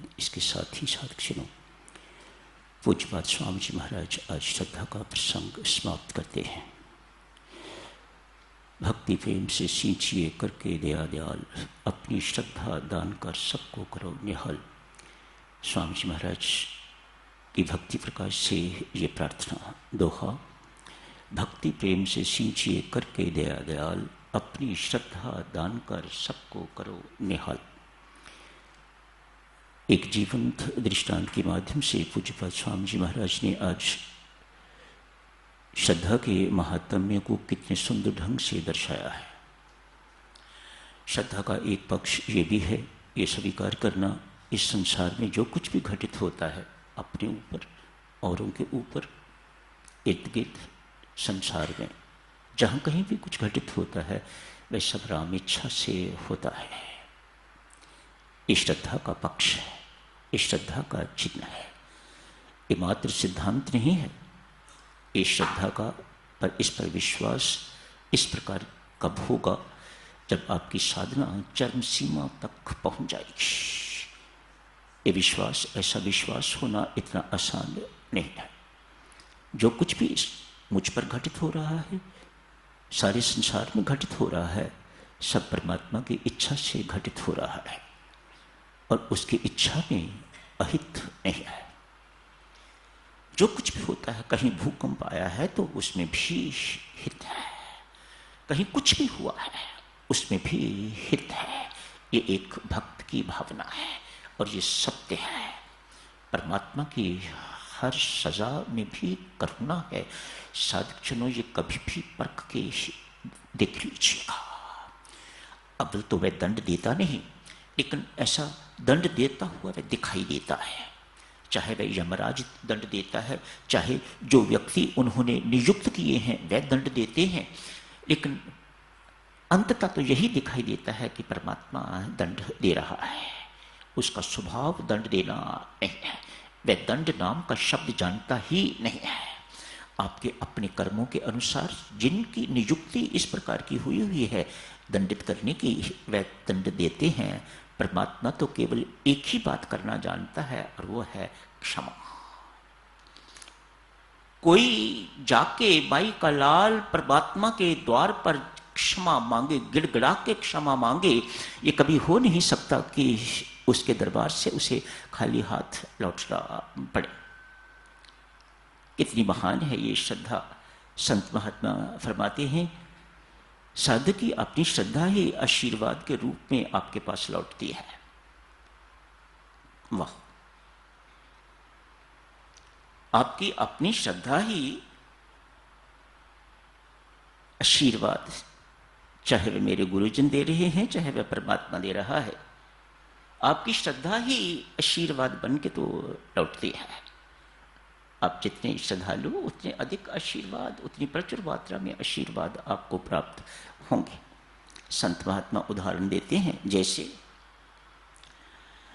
धन्यवाद। इसके साथ ही साधक पूज्यपाद स्वामी जी महाराज आज श्रद्धा का प्रसंग समाप्त करते हैं। भक्ति प्रेम से सींचिए करके दया दयाल, अपनी श्रद्धा दान कर सबको करो निहाल। स्वामी जी महाराज की भक्ति प्रकाश से ये प्रार्थना दोहा, भक्ति प्रेम से सींचिए करके दया दयाल, अपनी श्रद्धा दान कर सबको करो निहाल। एक जीवंत दृष्टांत के माध्यम से पूज्यपाद स्वामी जी महाराज ने आज श्रद्धा के महात्म्य को कितने सुंदर ढंग से दर्शाया है। श्रद्धा का एक पक्ष ये भी है, ये स्वीकार करना इस संसार में जो कुछ भी घटित होता है अपने ऊपर, औरों के ऊपर, इर्द गिर्द संसार में जहाँ कहीं भी कुछ घटित होता है वह सब राम इच्छा से होता है। ये श्रद्धा का पक्ष है, ये श्रद्धा का चिन्ह है। ये मात्र सिद्धांत नहीं है, ये श्रद्धा का पर इस पर विश्वास इस प्रकार कब होगा जब आपकी साधना चरम सीमा तक पहुंच जाएगी। ये विश्वास, ऐसा विश्वास होना इतना आसान नहीं है। जो कुछ भी मुझ पर घटित हो रहा है, सारे संसार में घटित हो रहा है, सब परमात्मा की इच्छा से घटित हो रहा है और उसकी इच्छा में अहित नहीं है। जो कुछ भी होता है, कहीं भूकंप आया है तो उसमें भी हित है, कहीं कुछ भी हुआ है उसमें भी हित है। ये एक भक्त की भावना है और ये सत्य है। परमात्मा की हर सजा में भी करुणा है। साधक जनों, ये कभी भी परख के देख लीजिएगा। अब तो वह दंड देता नहीं, लेकिन ऐसा दंड देता हुआ वह दिखाई देता है। चाहे वह यमराज दंड देता है, चाहे जो व्यक्ति उन्होंने नियुक्त किए हैं वह दंड देते हैं, लेकिन अंततः तो यही दिखाई देता है कि परमात्मा दंड दे रहा है। उसका स्वभाव दंड देना नहीं है, वह दंड नाम का शब्द जानता ही नहीं है। आपके अपने कर्मों के अनुसार जिनकी नियुक्ति इस प्रकार की हुई है दंडित करने की, वह दंड देते हैं। परमात्मा तो केवल एक ही बात करना जानता है और वो है क्षमा। कोई जाके बाई का लाल परमात्मा के द्वार पर क्षमा मांगे, गिड़गिड़ा के क्षमा मांगे, ये कभी हो नहीं सकता कि उसके दरबार से उसे खाली हाथ लौटना पड़े। कितनी महान है ये श्रद्धा। संत महात्मा फरमाते हैं, साधक की अपनी श्रद्धा ही आशीर्वाद के रूप में आपके पास लौटती है। वाह, आपकी अपनी श्रद्धा ही आशीर्वाद, चाहे वे मेरे गुरुजन दे रहे हैं, चाहे वह परमात्मा दे रहा है, आपकी श्रद्धा ही आशीर्वाद बन के तो लौटती है। आप जितने श्रद्धालु उतने अधिक आशीर्वाद, उतनी प्रचुर मात्रा में आशीर्वाद आपको प्राप्त होंगे। संत महात्मा उदाहरण देते हैं, जैसे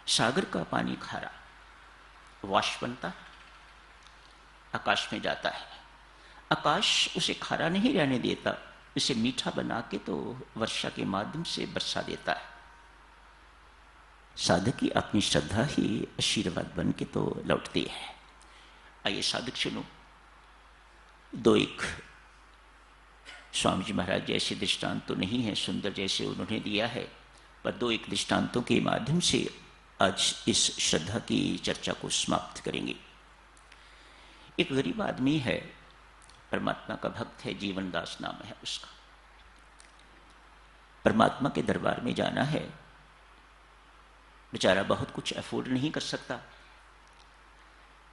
सागर का पानी खारा, वाष्प बनता है, आकाश में जाता है। आकाश उसे खारा नहीं रहने देता, उसे मीठा बना के तो वर्षा के माध्यम से बरसा देता है। साधक की अपनी श्रद्धा ही आशीर्वाद बन के तो लौटती है। आइए साधक सुनो, दो एक स्वामी जी महाराज जैसे दृष्टांत तो नहीं है सुंदर जैसे उन्होंने दिया है, पर दो एक दृष्टांतों के माध्यम से आज इस श्रद्धा की चर्चा को समाप्त करेंगे। एक गरीब आदमी है, परमात्मा का भक्त है, जीवन दास नाम है उसका। परमात्मा के दरबार में जाना है, बेचारा बहुत कुछ अफोर्ड नहीं कर सकता।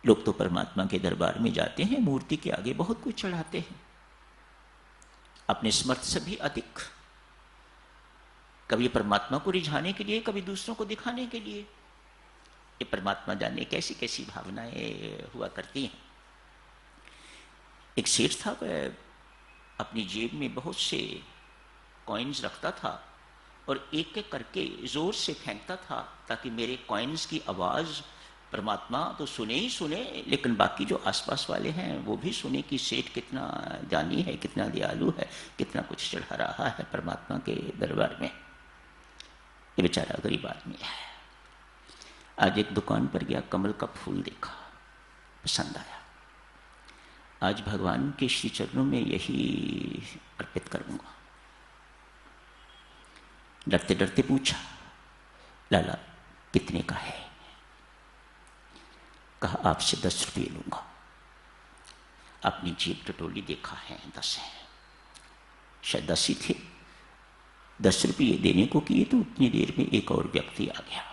लोग तो परमात्मा के दरबार में जाते हैं, मूर्ति के आगे बहुत कुछ चढ़ाते हैं, अपने समर्थ से भी अधिक, कभी परमात्मा को रिझाने के लिए, कभी दूसरों को दिखाने के लिए। ये परमात्मा जाने कैसी कैसी भावनाएं हुआ करती हैं। एक सेठ था, वह अपनी जेब में बहुत से कॉइन्स रखता था और एक एक करके जोर से फेंकता था ताकि मेरे कॉइन्स की आवाज परमात्मा तो सुने ही सुने, लेकिन बाकी जो आसपास वाले हैं वो भी सुने कि सेठ कितना दानी है, कितना दयालु है, कितना कुछ चढ़ा रहा है परमात्मा के दरबार में। ये बेचारा गरीब आदमी है। आज एक दुकान पर गया, कमल का फूल देखा, पसंद आया। आज भगवान के श्री चरणों में यही अर्पित करूंगा। डरते डरते पूछा, लाला कितने का है? कहा आपसे 10 रुपये लूंगा। अपनी जेब टटोली, देखा है 10 है, शायद 10 ही थे। 10 रुपये देने को किए तो उतनी देर में एक और व्यक्ति आ गया।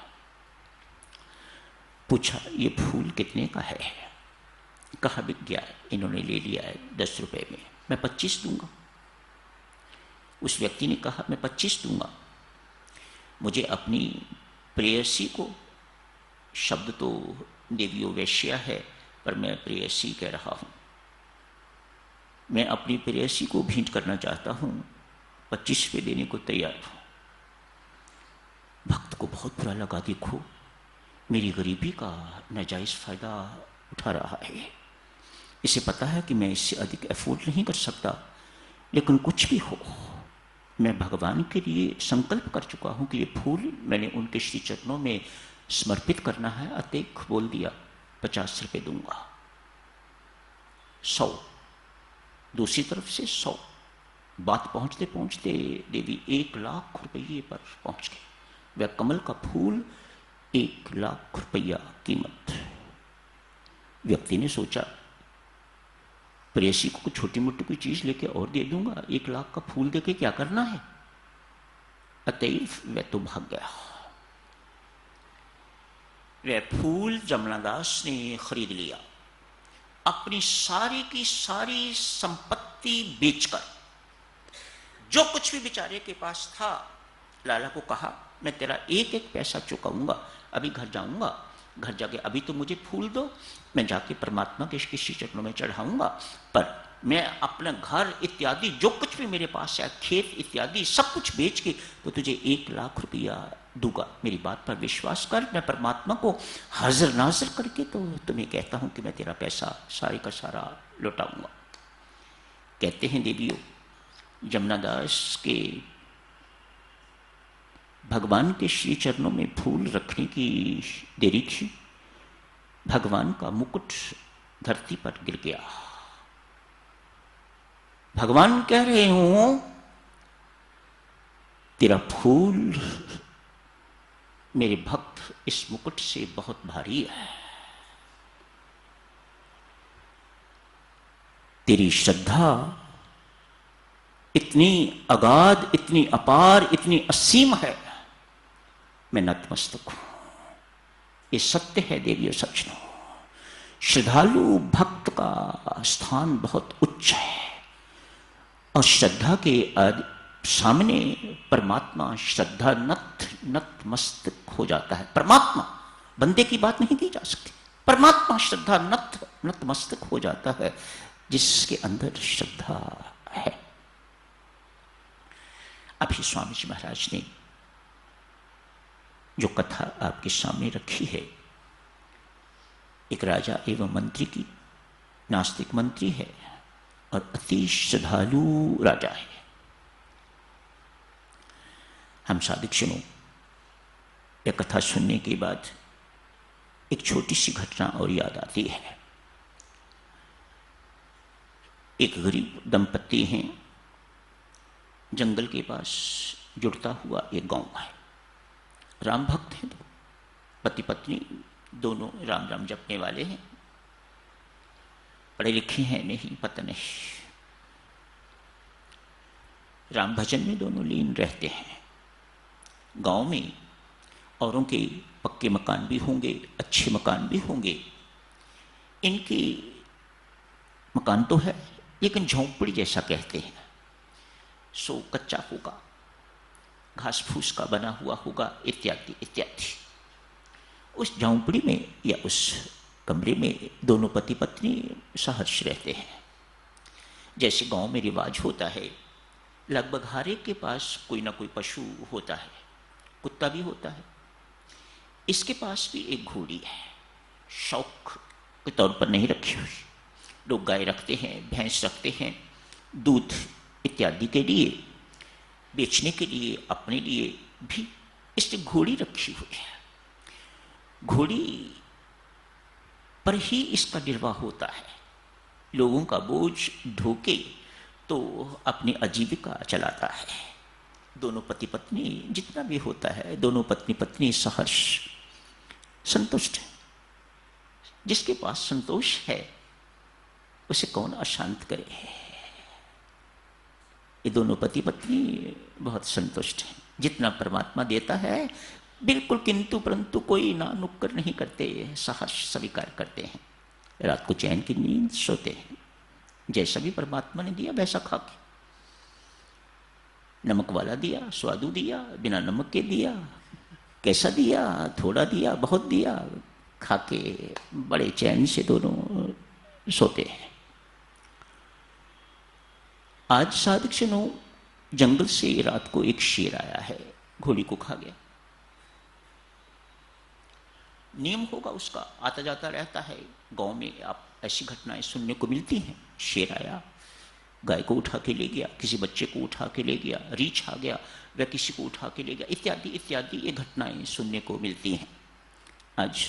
पूछा ये फूल कितने का है? कहा बिक गया, इन्होंने ले लिया है 10 रुपये में, मैं 25 दूंगा। उस व्यक्ति ने कहा मैं 25 दूंगा, मुझे अपनी प्रेयसी को, शब्द तो देवियों वैश्या है पर मैं प्रेयसी कह रहा हूं, मैं अपनी प्रेयसी को भेंट करना चाहता हूं, 25 रुपये देने को तैयार हूं। भक्त को बहुत बुरा लगा, देखो मेरी गरीबी का नाजायज फायदा उठा रहा है, इसे पता है कि मैं इससे अधिक अफोर्ड नहीं कर सकता, लेकिन कुछ भी हो मैं भगवान के लिए संकल्प कर चुका हूं कि ये फूल मैंने उनके श्री चरणों में समर्पित करना है, अतः बोल दिया 50 रुपये दूंगा। 100, दूसरी तरफ से 100। बात पहुंचते पहुंचते देवी 1 लाख रुपये पर पहुंच गए। वह कमल का फूल 1 लाख रुपया कीमत। व्यक्ति ने सोचा प्रेयसी को छोटी मोटी कोई चीज लेके और दे दूंगा, 1 लाख का फूल देके क्या करना है, अतएव वह तो भाग गया। वह फूल जमनादास ने खरीद लिया, अपनी सारी की सारी संपत्ति बेचकर, जो कुछ भी बेचारे के पास था, लाला को कहा मैं तेरा एक एक पैसा चुकाऊंगा, अभी घर जाऊंगा, घर जाके अभी तो मुझे फूल दो, मैं जाके परमात्मा के श्री चरणों में चढ़ाऊंगा, पर मैं अपना घर इत्यादि जो कुछ भी मेरे पास है, खेत इत्यादि सब कुछ बेच के तो तुझे 1 लाख रुपया दूंगा। मेरी बात पर विश्वास कर, मैं परमात्मा को हाजिर नाजिर करके तो तुम्हें कहता हूं कि मैं तेरा पैसा सारे का सारा लौटाऊंगा। कहते हैं देवियों, जमनादास के भगवान के श्री चरणों में फूल रखने की देरी थी, भगवान का मुकुट धरती पर गिर गया। भगवान कह रहे हूं तेरा फूल मेरे भक्त इस मुकुट से बहुत भारी है, तेरी श्रद्धा इतनी अगाध, इतनी अपार, इतनी असीम है, मैं नतमस्तक हूं। ये सत्य है देवियों, सच नो। श्रद्धालु भक्त का स्थान बहुत उच्च है और श्रद्धा के सामने परमात्मा श्रद्धा नतमस्तक हो जाता है। परमात्मा, बंदे की बात नहीं की जा सकती, परमात्मा श्रद्धा नतमस्तक हो जाता है जिसके अंदर श्रद्धा है। अभी स्वामी जी महाराज ने जो कथा आपके सामने रखी है, एक राजा एवं मंत्री की, नास्तिक मंत्री है और अति श्रद्धालु राजा है। हम सादिक सुनो, यह कथा सुनने के बाद एक छोटी सी घटना और याद आती है। एक गरीब दंपत्ति हैं, जंगल के पास जुड़ता हुआ एक गांव है। राम भक्त हैं, तो पति पत्नी दोनों राम राम जपने वाले हैं, पढ़े लिखे हैं नहीं, पता नहीं, राम भजन में दोनों लीन रहते हैं। गांव में औरों के पक्के मकान भी होंगे, अच्छे मकान भी होंगे, इनकी मकान तो है लेकिन झोंपड़ी जैसा कहते हैं, सो कच्चा होगा, घास फूस का बना हुआ होगा, इत्यादि इत्यादि। उस झोंपड़ी में या उस कमरे में दोनों पति पत्नी सहर्ष रहते हैं। जैसे गांव में रिवाज होता है, लगभग हर एक के पास कोई ना कोई पशु होता है, कुत्ता भी होता है। इसके पास भी एक घोड़ी है, शौक के तौर पर नहीं रखी हुई। लोग गाय रखते हैं, भैंस रखते हैं, दूध इत्यादि के लिए, बेचने के लिए, अपने लिए भी इसने घोड़ी रखी हुई है। घोड़ी पर ही इसका निर्वाह होता है। लोगों का बोझ ढोके तो अपनी आजीविका चलाता है। दोनों पति पत्नी जितना भी होता है, दोनों पत्नी पत्नी सहर्ष संतुष्ट है। जिसके पास संतोष है उसे कौन अशांत करे। ये दोनों पति पत्नी बहुत संतुष्ट हैं। जितना परमात्मा देता है बिल्कुल किंतु परंतु कोई ना नुक्कर नहीं करते, सहर्ष स्वीकार करते हैं। रात को चैन की नींद सोते हैं। जैसा भी परमात्मा ने दिया वैसा खा के, नमक वाला दिया, स्वादु दिया, बिना नमक के दिया, कैसा दिया, थोड़ा दिया, बहुत दिया, खा के बड़े चैन से दोनों सोते हैं। आज साधकजनों, जंगल से रात को एक शेर आया है, घोड़ी को खा गया। नियम होगा उसका, आता जाता रहता है। गांव में आप ऐसी घटनाएं सुनने को मिलती हैं। शेर आया, गाय को उठा के ले गया, किसी बच्चे को उठा के ले गया, रीछ आ गया, वह किसी को उठा के ले गया, इत्यादि इत्यादि ये घटनाएं सुनने को मिलती हैं। आज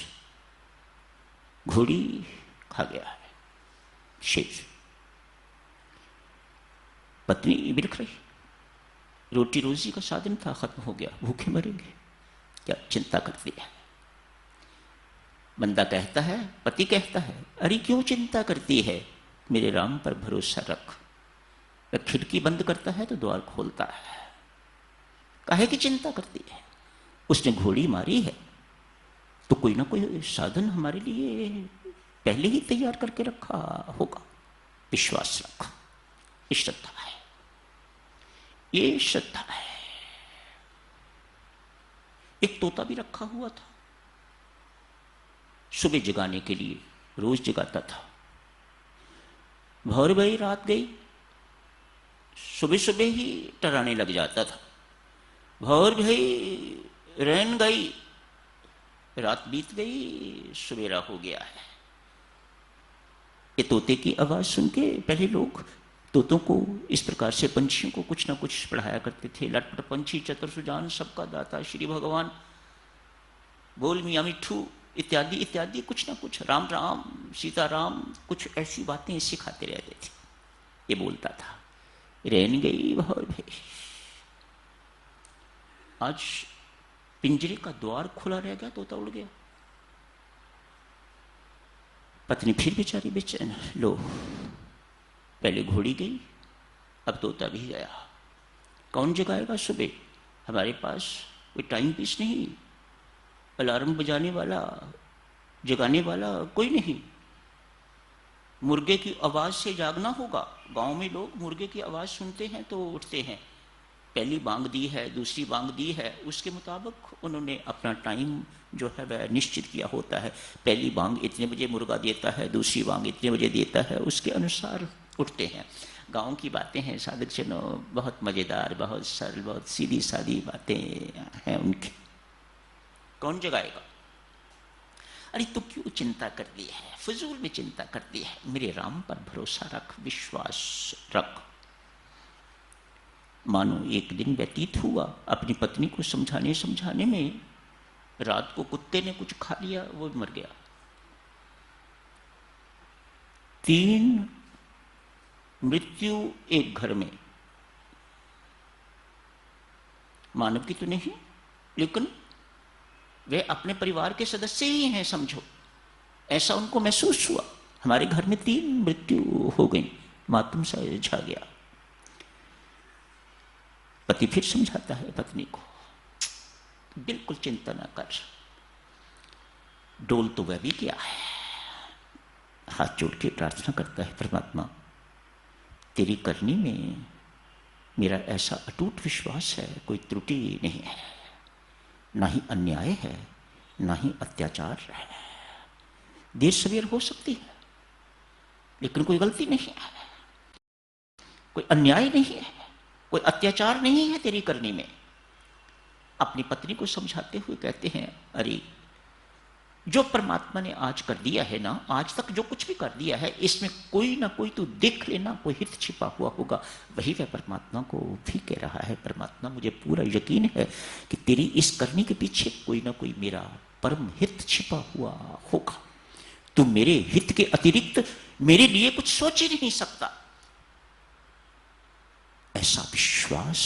घोड़ी खा गया है शेर। पत्नी बिलख रही, रोटी रोजी का साधन था, खत्म हो गया, भूखे मरेंगे, क्या चिंता करती है। बंदा कहता है, पति कहता है, अरे क्यों चिंता करती है, मेरे राम पर भरोसा रख। वह खिड़की बंद करता है तो द्वार खोलता है। काहे की चिंता करती है, उसने घोड़ी मारी है तो कोई ना कोई साधन हमारे लिए पहले ही तैयार करके रखा होगा। विश्वास रख, ये श्रद्धा है, ये श्रद्धा है। एक तोता भी रखा हुआ था, सुबह जगाने के लिए रोज जगाता था। भौर भई रात गई, सुबह सुबह ही टराने लग जाता था। भौर भई रैन गई, रात बीत गई, सवेरा हो गया है। ये तोते की आवाज सुन के पहले लोग तोतों को इस प्रकार से, पंछियों को कुछ ना कुछ पढ़ाया करते थे। लटपट पंछी चतुर सुजान सबका दाता श्री भगवान, बोल मियाँ मिठू इत्यादि इत्यादि, कुछ ना कुछ, राम राम सीताराम, कुछ ऐसी बातें सिखाते रहते थे। ये बोलता था, रैन गई भौर भई। आज पिंजरे का द्वार खुला रह गया, तोता उड़ गया। पत्नी फिर बेचारी बेचैन, लो पहले घोड़ी गई, अब तोता भी गया। कौन जगाएगा सुबह, हमारे पास कोई टाइम पीस नहीं, अलार्म बजाने वाला, जगाने वाला कोई नहीं। मुर्गे की आवाज से जागना होगा। गांव में लोग मुर्गे की आवाज सुनते हैं तो उठते हैं। पहली बांग दी है, दूसरी बांग दी है, उसके मुताबिक उन्होंने अपना टाइम जो है वह निश्चित किया होता है। पहली बांग इतने बजे मुर्गा देता है, दूसरी बांग इतने बजे देता है, उसके अनुसार उठते हैं। गांव की बातें हैं साधक जनों, बहुत मजेदार, बहुत सरल, बहुत सीधी सादी बातें हैं उनकी। कौन जगाएगा। अरे तू क्यों चिंता करती है, फजूल में चिंता करती है, मेरे राम पर भरोसा रख, विश्वास रख। मानो एक दिन व्यतीत हुआ, अपनी पत्नी को समझाने समझाने में रात को कुत्ते ने कुछ खा लिया, वो मर गया। 3 मृत्यु एक घर में, मानव की तो नहीं, लेकिन वे अपने परिवार के सदस्य ही हैं, समझो। ऐसा उनको महसूस हुआ, हमारे घर में 3 मृत्यु हो गई, मातम सा छा गया। पति फिर समझाता है पत्नी को, बिल्कुल चिंता ना कर, डोल तो वह भी क्या है। हाथ जोड़ के प्रार्थना करता है, परमात्मा तेरी करनी में मेरा ऐसा अटूट विश्वास है, कोई त्रुटि नहीं है, ना ही अन्याय है, ना ही अत्याचार है। देर सवेर हो सकती है, लेकिन कोई गलती नहीं है, कोई अन्याय नहीं है, कोई अत्याचार नहीं है तेरी करनी में। अपनी पत्नी को समझाते हुए कहते हैं, अरे जो परमात्मा ने आज कर दिया है ना, आज तक जो कुछ भी कर दिया है, इसमें कोई ना कोई तू देख लेना, कोई हित छिपा हुआ होगा। वही वह परमात्मा को भी कह रहा है, परमात्मा मुझे पूरा यकीन है कि तेरी इस करने के पीछे कोई ना कोई मेरा परम हित छिपा हुआ होगा। तू मेरे हित के अतिरिक्त मेरे लिए कुछ सोच ही नहीं सकता। ऐसा विश्वास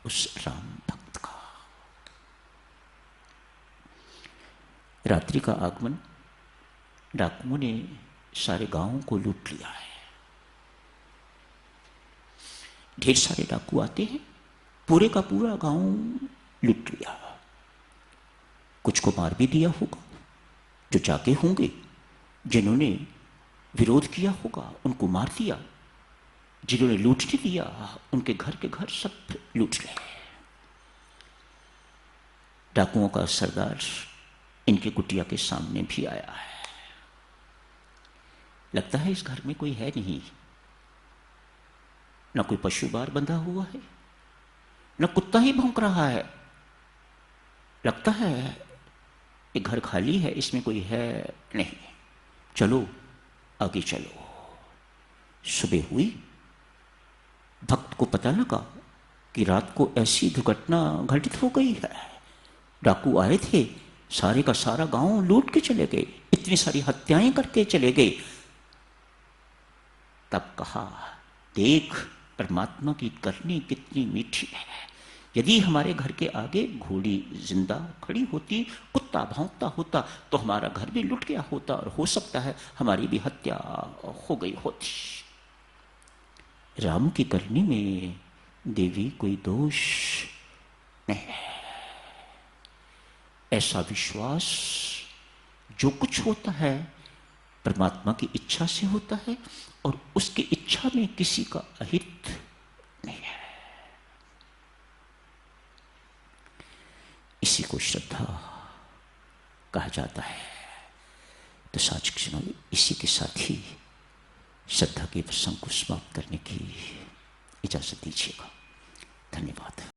उस राम भक्त का। रात्रि का आगमन, डाकुओं ने सारे गांवों को लूट लिया है। ढेर सारे डाकू आते हैं, पूरे का पूरा गांव लूट लिया। कुछ को मार भी दिया होगा, जो जाके होंगे, जिन्होंने विरोध किया होगा उनको मार दिया, जिन्होंने लूट नहीं लिया उनके घर के घर सब लूट लिए। डाकुओं का सरदार इनके कुटिया के सामने भी आया है। लगता है इस घर में कोई है नहीं, न कोई पशु बार बंधा हुआ है, न कुत्ता ही भौंक रहा है। लगता है ये घर खाली है, इसमें कोई है नहीं। चलो आगे चलो। सुबह हुई, भक्त को पता लगा कि रात को ऐसी दुर्घटना घटित हो गई है। डाकू आए थे, सारे का सारा गांव लूट के चले गए, इतनी सारी हत्याएं करके चले गए। तब कहा, देख परमात्मा की करनी कितनी मीठी है। यदि हमारे घर के आगे घोड़ी जिंदा खड़ी होती, कुत्ता भौंकता होता, तो हमारा घर भी लुट गया होता और हो सकता है हमारी भी हत्या हो गई होती। राम की करनी में देवी कोई दोष नहीं है। ऐसा विश्वास, जो कुछ होता है परमात्मा की इच्छा से होता है और उसकी इच्छा में किसी का अहित नहीं है। इसी को श्रद्धा कहा जाता है। तो साच क्षणों में इसी के साथ ही श्रद्धा के प्रसंग को समाप्त करने की इजाजत दीजिएगा। धन्यवाद।